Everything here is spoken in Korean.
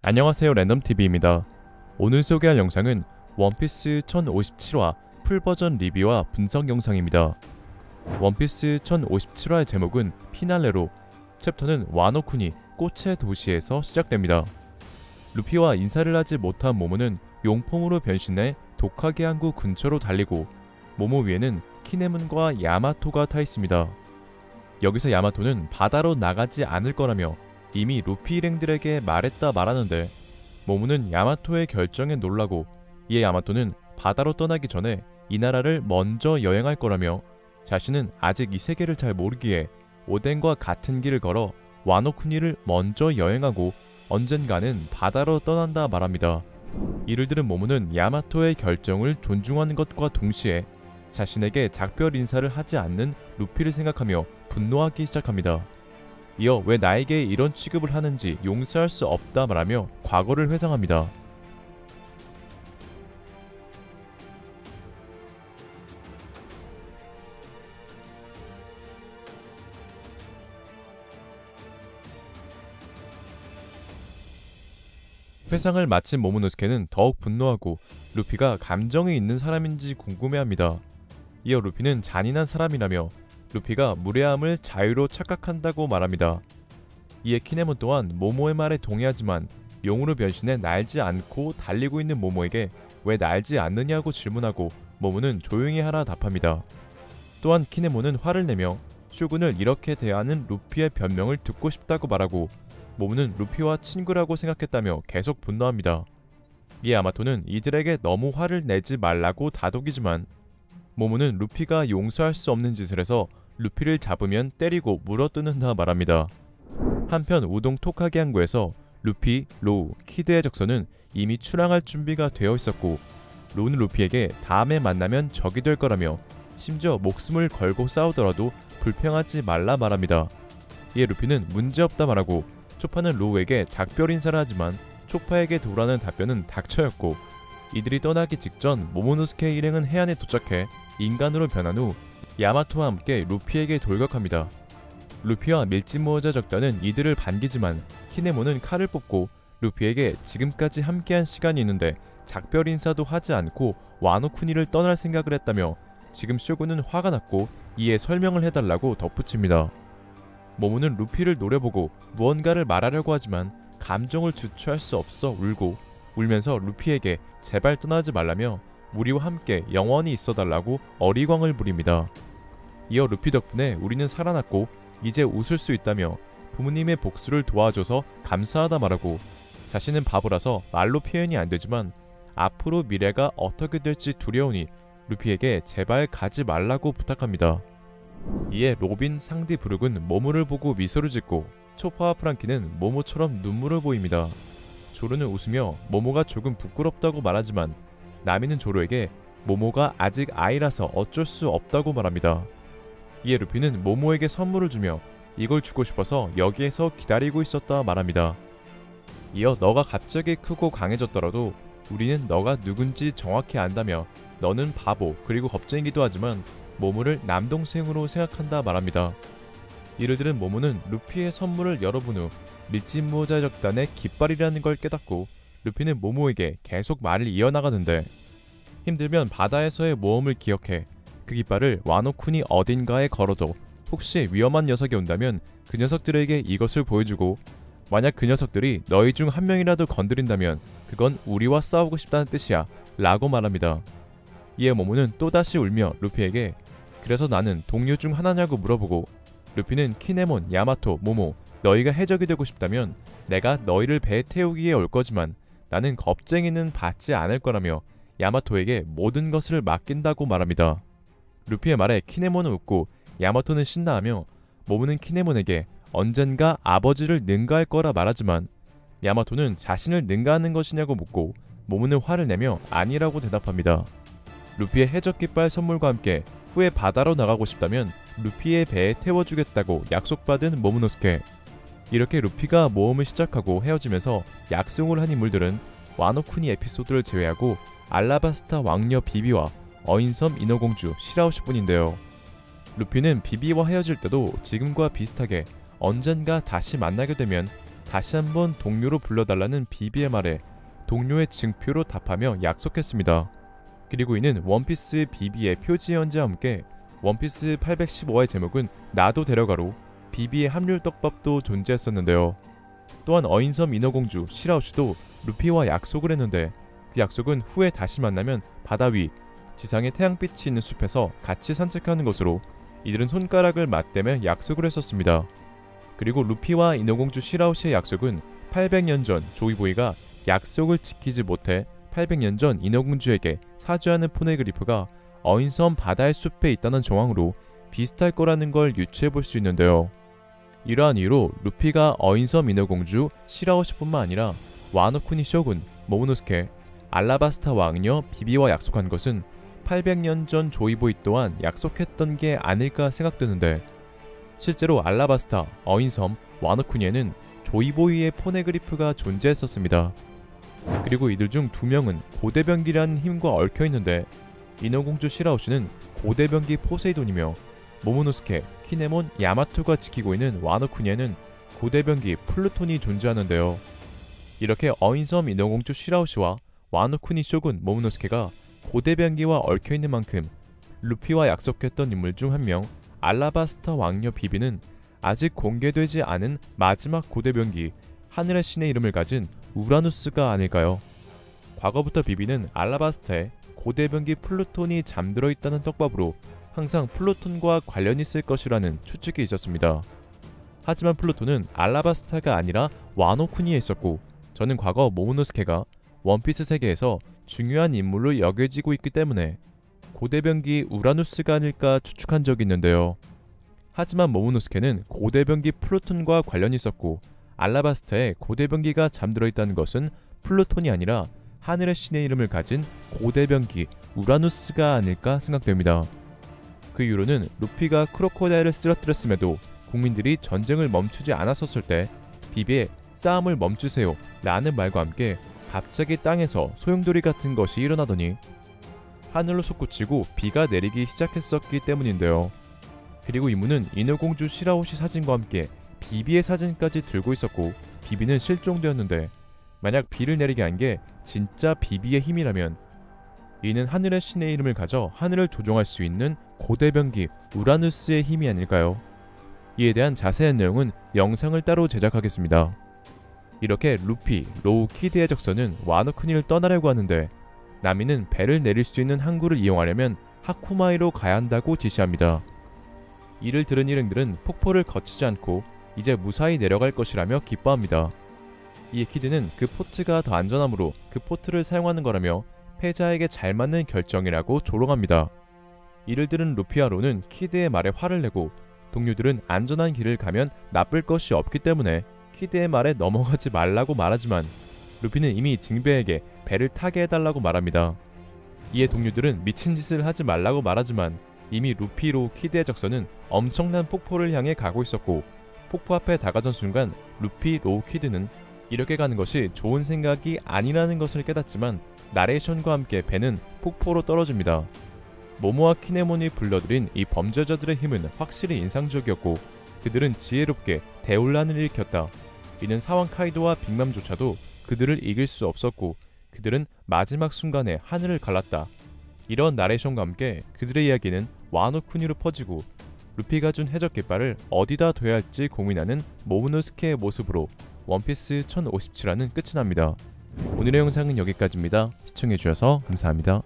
안녕하세요, 랜덤TV입니다. 오늘 소개할 영상은 원피스 1057화 풀버전 리뷰와 분석 영상입니다. 원피스 1057화의 제목은 피날레로, 챕터는 와노쿠니 꽃의 도시에서 시작됩니다. 루피와 인사를 하지 못한 모모는 용폼으로 변신해 독하게 항구 근처로 달리고 모모 위에는 키네문과 야마토가 타 있습니다. 여기서 야마토는 바다로 나가지 않을 거라며 이미 루피 일행들에게 말했다 말하는데 모모는 야마토의 결정에 놀라고 이에 야마토는 바다로 떠나기 전에 이 나라를 먼저 여행할 거라며 자신은 아직 이 세계를 잘 모르기에 오덴과 같은 길을 걸어 와노쿠니를 먼저 여행하고 언젠가는 바다로 떠난다 말합니다. 이를 들은 모모는 야마토의 결정을 존중하는 것과 동시에 자신에게 작별 인사를 하지 않는 루피를 생각하며 분노하기 시작합니다. 이어 왜 나에게 이런 취급을 하는지 용서할 수 없다 말하며 과거를 회상합니다. 회상을 마친 모모노스케는 더욱 분노하고 루피가 감정이 있는 사람인지 궁금해합니다. 이어 루피는 잔인한 사람이라며 루피가 무례함을 자유로 착각한다고 말합니다. 이에 키네몬 또한 모모의 말에 동의하지만 용으로 변신해 날지 않고 달리고 있는 모모에게 왜 날지 않느냐고 질문하고 모모는 조용히 하라 답합니다. 또한 키네몬은 화를 내며 쇼군을 이렇게 대하는 루피의 변명을 듣고 싶다고 말하고 모모는 루피와 친구라고 생각했다며 계속 분노합니다. 이에 야마토는 이들에게 너무 화를 내지 말라고 다독이지만 모모는 루피가 용서할 수 없는 짓을 해서 루피를 잡으면 때리고 물어뜯는다 말합니다. 한편 우동 토카게 항구에서 루피, 로우, 키드의 적선은 이미 출항할 준비가 되어 있었고 로우는 루피에게 다음에 만나면 적이 될 거라며 심지어 목숨을 걸고 싸우더라도 불평하지 말라 말합니다. 이에 루피는 문제없다 말하고 초파는 로우에게 작별 인사를 하지만 초파에게 도라는 답변은 닥쳐였고 이들이 떠나기 직전 모모노스케 일행은 해안에 도착해 인간으로 변한 후 야마토와 함께 루피에게 돌격합니다. 루피와 밀짚모자 적단은 이들을 반기지만 키네몬은 칼을 뽑고 루피에게 지금까지 함께한 시간이 있는데 작별 인사도 하지 않고 와노쿠니를 떠날 생각을 했다며 지금 쇼군은 화가 났고 이에 설명을 해달라고 덧붙입니다. 모모는 루피를 노려보고 무언가를 말하려고 하지만 감정을 주체할 수 없어 울고 울면서 루피에게 제발 떠나지 말라며 우리와 함께 영원히 있어달라고 어리광을 부립니다. 이어 루피 덕분에 우리는 살아났고 이제 웃을 수 있다며 부모님의 복수를 도와줘서 감사하다 말하고 자신은 바보라서 말로 표현이 안되지만 앞으로 미래가 어떻게 될지 두려우니 루피에게 제발 가지 말라고 부탁합니다. 이에 로빈, 상디, 브룩은 모모를 보고 미소를 짓고 초파와 프랑키는 모모처럼 눈물을 보입니다. 조르는 웃으며 모모가 조금 부끄럽다고 말하지만 나미는 조르에게 모모가 아직 아이라서 어쩔 수 없다고 말합니다. 이에 루피는 모모에게 선물을 주며 이걸 주고 싶어서 여기에서 기다리고 있었다 말합니다. 이어 너가 갑자기 크고 강해졌더라도 우리는 너가 누군지 정확히 안다며 너는 바보 그리고 겁쟁이기도 하지만 모모를 남동생으로 생각한다 말합니다. 이를 들은 모모는 루피의 선물을 열어본 후 밀짚모자 적단의 깃발이라는 걸 깨닫고 루피는 모모에게 계속 말을 이어나가는데 힘들면 바다에서의 모험을 기억해 그 깃발을 와노쿠니 어딘가에 걸어도 혹시 위험한 녀석이 온다면 그 녀석들에게 이것을 보여주고 만약 그 녀석들이 너희 중 한 명이라도 건드린다면 그건 우리와 싸우고 싶다는 뜻이야 라고 말합니다. 이에 모모는 또다시 울며 루피에게 그래서 나는 동료 중 하나냐고 물어보고 루피는 키네몬, 야마토, 모모 너희가 해적이 되고 싶다면 내가 너희를 배에 태우기에 올 거지만 나는 겁쟁이는 받지 않을 거라며 야마토에게 모든 것을 맡긴다고 말합니다. 루피의 말에 키네몬은 웃고 야마토는 신나하며 모모는 키네몬에게 언젠가 아버지를 능가할 거라 말하지만 야마토는 자신을 능가하는 것이냐고 묻고 모모는 화를 내며 아니라고 대답합니다. 루피의 해적 깃발 선물과 함께 후에 바다로 나가고 싶다면 루피의 배에 태워주겠다고 약속받은 모모노스케. 이렇게 루피가 모험을 시작하고 헤어지면서 약속을 한 인물들은 와노쿠니 에피소드를 제외하고 알라바스타 왕녀 비비와 어인섬 인어공주 시라오시뿐인데요. 루피는 비비와 헤어질 때도 지금과 비슷하게 언젠가 다시 만나게 되면 다시 한번 동료로 불러달라는 비비의 말에 동료의 증표로 답하며 약속했습니다. 그리고 이는 원피스 비비의 표지 현재와 함께 원피스 815화의 제목은 나도 데려가로 비비의 합류 떡밥도 존재했었는데요. 또한 어인섬 인어공주 시라오씨도 루피와 약속을 했는데 그 약속은 후에 다시 만나면 바다 위 지상에 태양빛이 있는 숲에서 같이 산책하는 것으로 이들은 손가락을 맞대며 약속을 했었습니다. 그리고 루피와 인어공주 시라오씨의 약속은 800년 전 조이보이가 약속을 지키지 못해 800년 전 인어공주에게 사죄하는 포네그리프가 어인섬 바다의 숲에 있다는 정황으로 비슷할 거라는 걸 유추해볼 수 있는데요. 이러한 이유로 루피가 어인섬 인어공주 시라오씨뿐만 아니라 와노쿠니 쇼군 모모노스케, 알라바스타 왕녀 비비와 약속한 것은 800년 전 조이보이 또한 약속했던 게 아닐까 생각되는데 실제로 알라바스타, 어인섬, 와노쿠니에는 조이보이의 포네그리프가 존재했었습니다. 그리고 이들 중 2명은 고대변기라는 힘과 얽혀있는데 인어공주 시라오씨는 고대변기 포세이돈이며 모모노스케, 키네몬, 야마토가 지키고 있는 와노쿠니에는 고대변기 플루톤이 존재하는데요. 이렇게 어인섬 인어공주 시라오씨와 와노쿠니 쇼군 모모노스케가 고대변기와 얽혀있는 만큼 루피와 약속했던 인물 중 한 명 알라바스타 왕녀 비비는 아직 공개되지 않은 마지막 고대변기 하늘의 신의 이름을 가진 우라누스가 아닐까요? 과거부터 비비는 알라바스타에 고대변기 플루톤이 잠들어 있다는 떡밥으로 항상 플루톤과 관련이 있을 것이라는 추측이 있었습니다. 하지만 플루톤은 알라바스타가 아니라 와노쿠니에 있었고 저는 과거 모모노스케가 원피스 세계에서 중요한 인물로 여겨지고 있기 때문에 고대변기 우라누스가 아닐까 추측한 적이 있는데요. 하지만 모모노스케는 고대변기 플루톤과 관련이 있었고 알라바스타에 고대변기가 잠들어 있다는 것은 플루톤이 아니라 하늘의 신의 이름을 가진 고대변기 우라누스가 아닐까 생각됩니다. 그 이유로는 루피가 크로코다일을 쓰러뜨렸음에도 국민들이 전쟁을 멈추지 않았었을 때 비비의 싸움을 멈추세요 라는 말과 함께 갑자기 땅에서 소용돌이 같은 것이 일어나더니 하늘로 솟구치고 비가 내리기 시작했었기 때문인데요. 그리고 이문은 인어공주 시라오시 사진과 함께 비비의 사진까지 들고 있었고 비비는 실종되었는데 만약 비를 내리게 한 게 진짜 비비의 힘이라면 이는 하늘의 신의 이름을 가져 하늘을 조종할 수 있는 고대변기 우라누스의 힘이 아닐까요? 이에 대한 자세한 내용은 영상을 따로 제작하겠습니다. 이렇게 루피, 로우, 키드의 적선은 와노쿠니를 떠나려고 하는데 나미는 배를 내릴 수 있는 항구를 이용하려면 하쿠마이로 가야 한다고 지시합니다. 이를 들은 일행들은 폭포를 거치지 않고 이제 무사히 내려갈 것이라며 기뻐합니다. 이에 키드는 그 포트가 더 안전하므로 그 포트를 사용하는 거라며 패자에게 잘 맞는 결정이라고 조롱합니다. 이를 들은 루피와 로는 키드의 말에 화를 내고 동료들은 안전한 길을 가면 나쁠 것이 없기 때문에 키드의 말에 넘어가지 말라고 말하지만 루피는 이미 징베에게 배를 타게 해달라고 말합니다. 이에 동료들은 미친 짓을 하지 말라고 말하지만 이미 루피로 키드의 적선은 엄청난 폭포를 향해 가고 있었고 폭포 앞에 다가선 순간 루피, 로우, 키드는 이렇게 가는 것이 좋은 생각이 아니라는 것을 깨닫지만 나레이션과 함께 배는 폭포로 떨어집니다. 모모와 키네몬이 불러들인 이 범죄자들의 힘은 확실히 인상적이었고 그들은 지혜롭게 대혼란을 일으켰다. 이는 사왕 카이도와 빅맘조차도 그들을 이길 수 없었고 그들은 마지막 순간에 하늘을 갈랐다. 이런 나레이션과 함께 그들의 이야기는 와노쿠니로 퍼지고 루피가 준 해적 깃발을 어디다 둬야 할지 고민하는 모모노스케의 모습으로 원피스 1057화는 끝이 납니다. 오늘의 영상은 여기까지입니다. 시청해주셔서 감사합니다.